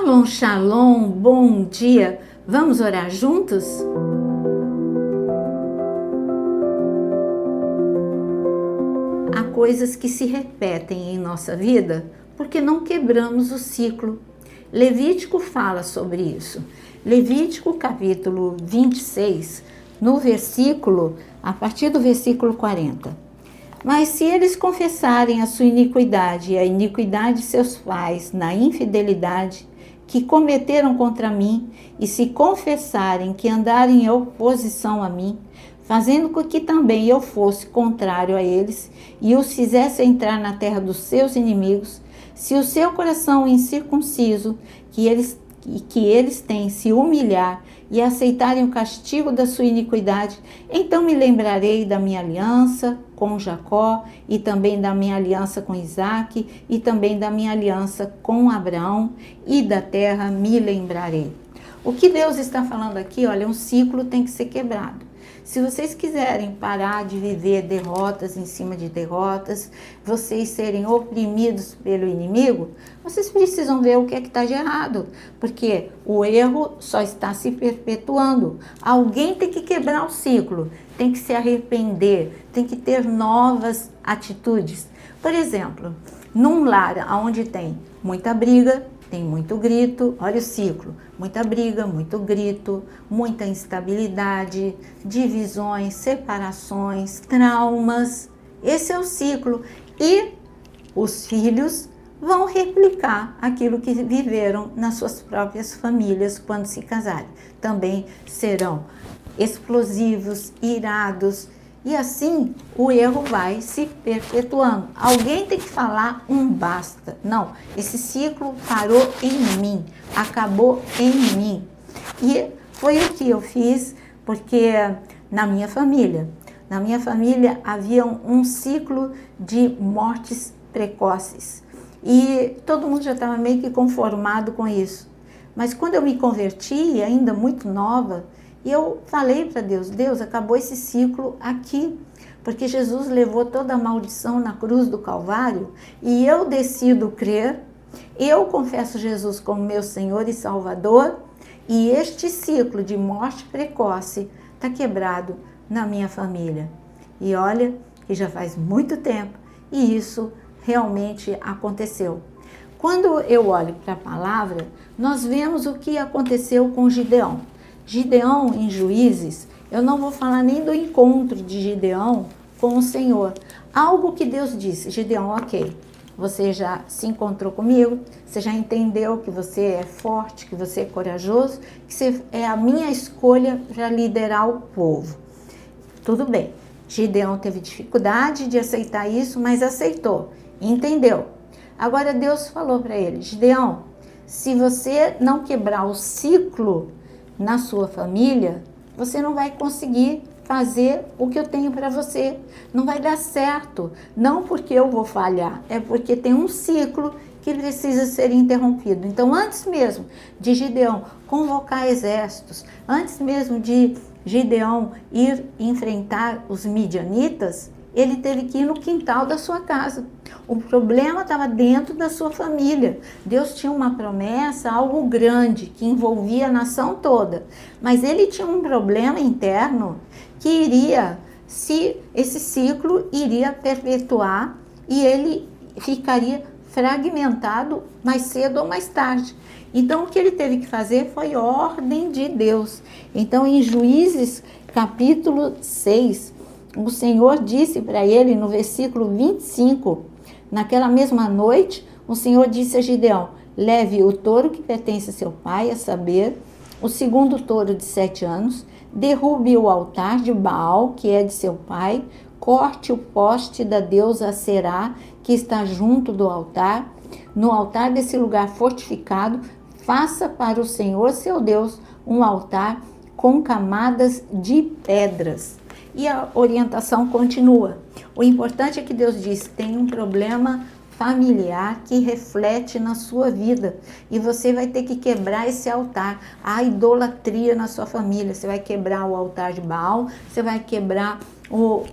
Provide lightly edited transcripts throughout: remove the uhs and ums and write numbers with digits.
Shalom, shalom, bom dia. Vamos orar juntos? Há coisas que se repetem em nossa vida porque não quebramos o ciclo. Levítico fala sobre isso. Levítico capítulo 26, a partir do versículo 40. Mas se eles confessarem a sua iniquidade e a iniquidade de seus pais na infidelidade que cometeram contra mim, e se confessarem que andarem em oposição a mim, fazendo com que também eu fosse contrário a eles, e os fizesse entrar na terra dos seus inimigos, se o seu coração incircunciso, que eles têm, se humilhar e aceitarem o castigo da sua iniquidade, então me lembrarei da minha aliança com Jacó, e também da minha aliança com Isaque, e também da minha aliança com Abraão, e da terra me lembrarei. O que Deus está falando aqui, olha, um ciclo tem que ser quebrado. Se vocês quiserem parar de viver derrotas em cima de derrotas, vocês serem oprimidos pelo inimigo, vocês precisam ver o que é que está de errado, porque o erro só está se perpetuando. Alguém tem que quebrar o ciclo, tem que se arrepender, tem que ter novas atitudes. Por exemplo, num lar onde tem muita briga, tem muito grito, olha o ciclo, muita briga, muito grito, muita instabilidade, divisões, separações, traumas. Esse é o ciclo. E os filhos vão replicar aquilo que viveram nas suas próprias famílias quando se casarem. Também serão explosivos, irados, e assim o erro vai se perpetuando. Alguém tem que falar um basta. Não, esse ciclo parou em mim, acabou em mim. E foi o que eu fiz, porque na minha família havia um ciclo de mortes precoces. E todo mundo já estava meio que conformado com isso. Mas quando eu me converti, ainda muito nova, e eu falei para Deus, Deus, acabou esse ciclo aqui, porque Jesus levou toda a maldição na cruz do Calvário, e eu decido crer, eu confesso Jesus como meu Senhor e Salvador, e este ciclo de morte precoce está quebrado na minha família. E olha, que já faz muito tempo, e isso realmente aconteceu. Quando eu olho para a palavra, nós vemos o que aconteceu com Gideão. Gideão em Juízes, eu não vou falar nem do encontro de Gideão com o Senhor. Algo que Deus disse, Gideão, ok, você já se encontrou comigo, você já entendeu que você é forte, que você é corajoso, que você é a minha escolha para liderar o povo. Tudo bem, Gideão teve dificuldade de aceitar isso, mas aceitou, entendeu. Agora Deus falou para ele, Gideão, se você não quebrar o ciclo na sua família, você não vai conseguir fazer o que eu tenho para você. Não vai dar certo. Não porque eu vou falhar, é porque tem um ciclo que precisa ser interrompido. Então, antes mesmo de Gideão convocar exércitos, antes mesmo de Gideão ir enfrentar os midianitas, ele teve que ir no quintal da sua casa. O problema estava dentro da sua família. Deus tinha uma promessa, algo grande, que envolvia a nação toda. Mas ele tinha um problema interno que esse ciclo iria perpetuar e ele ficaria fragmentado mais cedo ou mais tarde. Então, o que ele teve que fazer foi ordem de Deus. Então, em Juízes, capítulo 6, o Senhor disse para ele, no versículo 25, naquela mesma noite, o Senhor disse a Gideão, leve o touro que pertence a seu pai, a saber, o segundo touro de 7 anos, derrube o altar de Baal, que é de seu pai, corte o poste da deusa Aserá, que está junto do altar, no altar desse lugar fortificado, faça para o Senhor, seu Deus, um altar com camadas de pedras. E a orientação continua. O importante é que Deus diz, tem um problema familiar que reflete na sua vida. E você vai ter que quebrar esse altar. A idolatria na sua família. Você vai quebrar o altar de Baal, você vai quebrar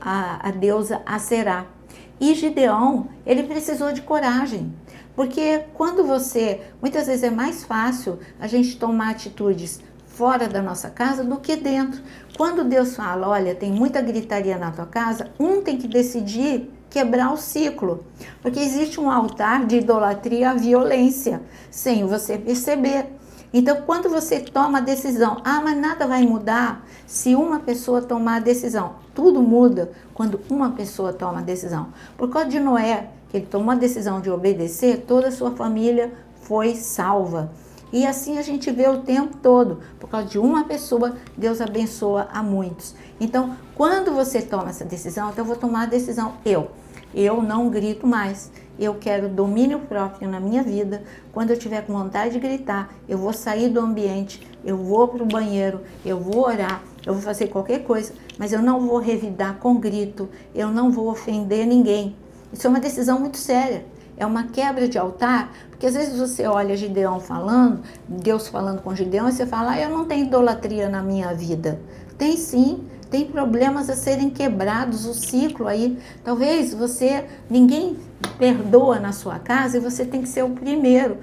a deusa Aserá. E Gideão, ele precisou de coragem. Porque muitas vezes é mais fácil a gente tomar atitudes fora da nossa casa do que dentro. Quando Deus fala, olha, tem muita gritaria na tua casa, tem que decidir quebrar o ciclo. Porque existe um altar de idolatria à violência, sem você perceber. Então, quando você toma a decisão, mas nada vai mudar se uma pessoa tomar a decisão. Tudo muda quando uma pessoa toma a decisão. Por causa de Noé, que ele tomou a decisão de obedecer, toda a sua família foi salva. E assim a gente vê o tempo todo. Por causa de uma pessoa, Deus abençoa a muitos. Então, quando você toma essa decisão, então eu vou tomar a decisão eu não grito mais. Eu quero domínio próprio na minha vida. Quando eu tiver com vontade de gritar, eu vou sair do ambiente, eu vou para o banheiro, eu vou orar, eu vou fazer qualquer coisa, mas eu não vou revidar com grito, eu não vou ofender ninguém. Isso é uma decisão muito séria. É uma quebra de altar, porque às vezes você olha Gideão falando, Deus falando com Gideão, e você fala, eu não tenho idolatria na minha vida. Tem sim. Tem problemas a serem quebrados, o ciclo aí. Talvez ninguém perdoa na sua casa e você tem que ser o primeiro.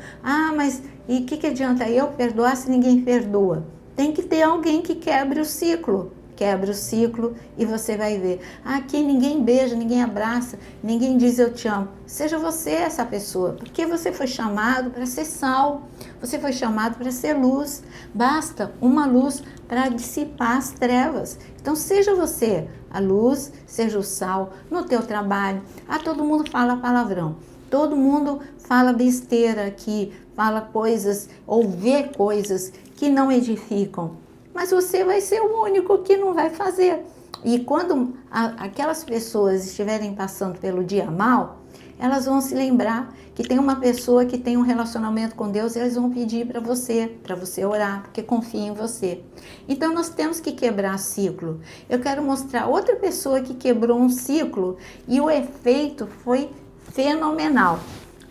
Mas e o que adianta eu perdoar se ninguém perdoa? Tem que ter alguém que quebre o ciclo. Quebre o ciclo e você vai ver. Aqui ninguém beija, ninguém abraça, ninguém diz eu te amo. Seja você essa pessoa, porque você foi chamado para ser sal, você foi chamado para ser luz. Basta uma luz para dissipar as trevas. Então seja você a luz, seja o sal no teu trabalho. Todo mundo fala palavrão, todo mundo fala besteira aqui, fala coisas ou vê coisas que não edificam. Mas você vai ser o único que não vai fazer. E quando aquelas pessoas estiverem passando pelo dia mal, elas vão se lembrar que tem uma pessoa que tem um relacionamento com Deus e eles vão pedir para você orar, porque confia em você. Então nós temos que quebrar ciclo. Eu quero mostrar outra pessoa que quebrou um ciclo e o efeito foi fenomenal.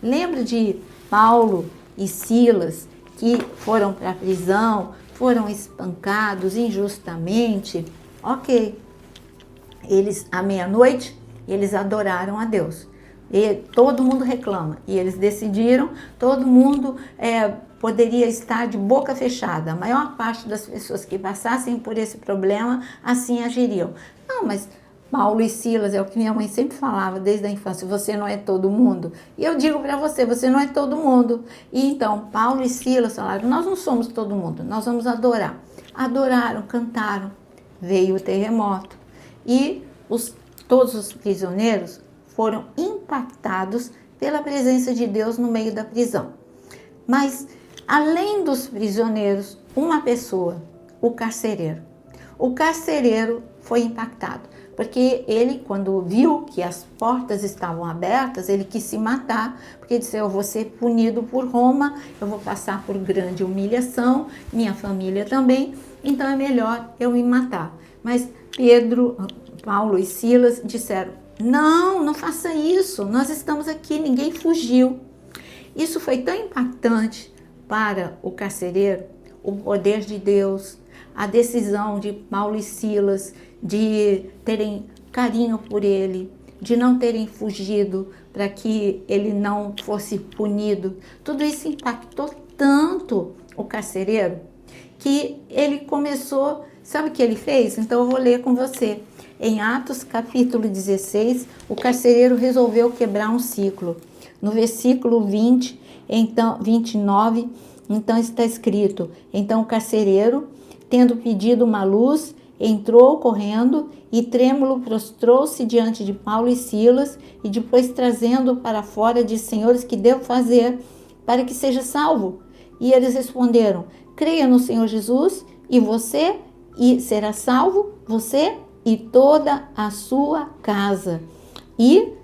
Lembra de Paulo e Silas que foram para a prisão, foram espancados injustamente? Ok, eles à meia-noite, eles adoraram a Deus. E todo mundo reclama, e eles decidiram, todo mundo poderia estar de boca fechada. A maior parte das pessoas que passassem por esse problema, assim agiriam. Não, mas Paulo e Silas, é o que minha mãe sempre falava desde a infância, você não é todo mundo. E eu digo para você não é todo mundo. E então, Paulo e Silas falaram, nós não somos todo mundo, nós vamos adorar. Adoraram, cantaram, veio o terremoto. E todos os prisioneiros foram impactados pela presença de Deus no meio da prisão. Mas, além dos prisioneiros, uma pessoa, o carcereiro. O carcereiro foi impactado, porque ele, quando viu que as portas estavam abertas, ele quis se matar, porque disse, eu vou ser punido por Roma, eu vou passar por grande humilhação, minha família também, então é melhor eu me matar. Mas Pedro, Paulo e Silas disseram, não faça isso, nós estamos aqui, ninguém fugiu. Isso foi tão impactante para o carcereiro, o poder de Deus, a decisão de Paulo e Silas de terem carinho por ele, de não terem fugido para que ele não fosse punido. Tudo isso impactou tanto o carcereiro que ele começou, sabe o que ele fez? Então eu vou ler com você. Em Atos capítulo 16, o carcereiro resolveu quebrar um ciclo. No versículo 29, então está escrito, então o carcereiro, tendo pedido uma luz, entrou correndo e trêmulo prostrou-se diante de Paulo e Silas e depois trazendo para fora disse, senhores, que devo fazer para que seja salvo? E eles responderam, creia no Senhor Jesus e será salvo, você e toda a sua casa. E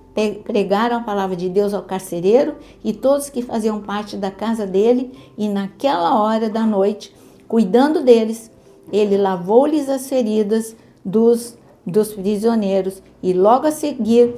pregaram a palavra de Deus ao carcereiro e todos que faziam parte da casa dele, e naquela hora da noite, cuidando deles, ele lavou-lhes as feridas dos prisioneiros, e logo a seguir,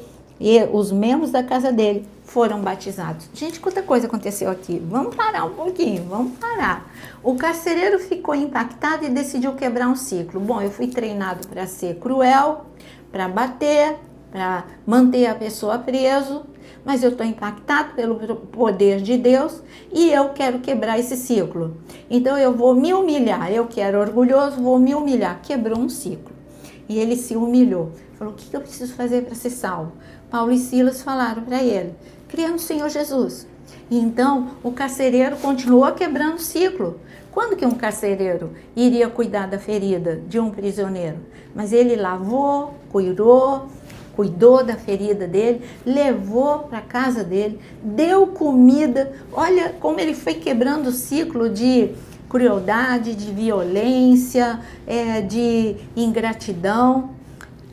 os membros da casa dele foram batizados. Gente, quanta coisa aconteceu aqui. Vamos parar um pouquinho, vamos parar. O carcereiro ficou impactado e decidiu quebrar um ciclo. Bom, eu fui treinado para ser cruel, para bater, para manter a pessoa preso, mas eu estou impactado pelo poder de Deus e eu quero quebrar esse ciclo. Então eu vou me humilhar, eu que era orgulhoso, vou me humilhar. Quebrou um ciclo. E ele se humilhou. Falou, o que eu preciso fazer para ser salvo? Paulo e Silas falaram para ele, crê no Senhor Jesus. E então o carcereiro continuou quebrando o ciclo. Quando que um carcereiro iria cuidar da ferida de um prisioneiro? Mas ele lavou, cuidou da ferida dele, levou para a casa dele, deu comida. Olha como ele foi quebrando o ciclo de crueldade, de violência, de ingratidão.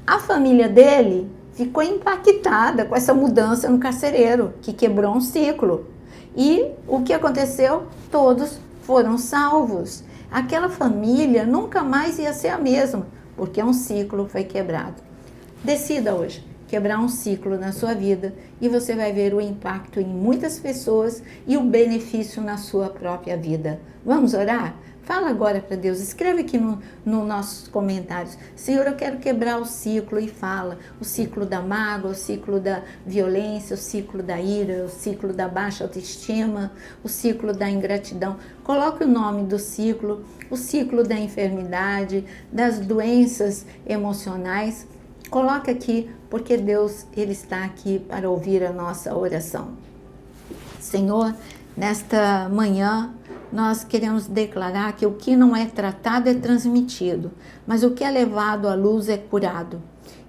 A família dele ficou impactada com essa mudança no carcereiro, que quebrou um ciclo. E o que aconteceu? Todos foram salvos. Aquela família nunca mais ia ser a mesma, porque um ciclo foi quebrado. Decida hoje quebrar um ciclo na sua vida e você vai ver o impacto em muitas pessoas e o benefício na sua própria vida. Vamos orar? Fala agora para Deus, escreve aqui nos nossos comentários. Senhor, eu quero quebrar o ciclo, e fala. O ciclo da mágoa, o ciclo da violência, o ciclo da ira, o ciclo da baixa autoestima, o ciclo da ingratidão. Coloque o nome do ciclo, o ciclo da enfermidade, das doenças emocionais. Coloque aqui, porque Deus, Ele está aqui para ouvir a nossa oração. Senhor, nesta manhã, nós queremos declarar que o que não é tratado é transmitido, mas o que é levado à luz é curado.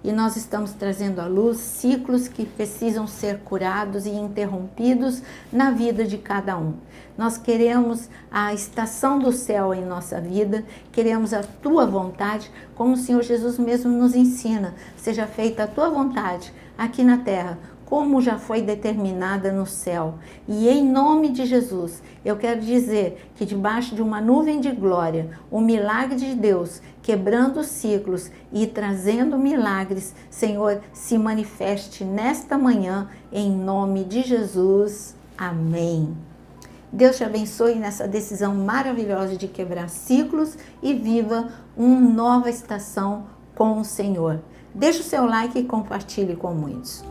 E nós estamos trazendo à luz ciclos que precisam ser curados e interrompidos na vida de cada um. Nós queremos a estação do céu em nossa vida, queremos a Tua vontade, como o Senhor Jesus mesmo nos ensina. Seja feita a Tua vontade aqui na terra, como já foi determinada no céu. E em nome de Jesus, eu quero dizer que debaixo de uma nuvem de glória, o milagre de Deus, quebrando ciclos e trazendo milagres, Senhor, se manifeste nesta manhã, em nome de Jesus. Amém. Deus te abençoe nessa decisão maravilhosa de quebrar ciclos e viva uma nova estação com o Senhor. Deixe o seu like e compartilhe com muitos.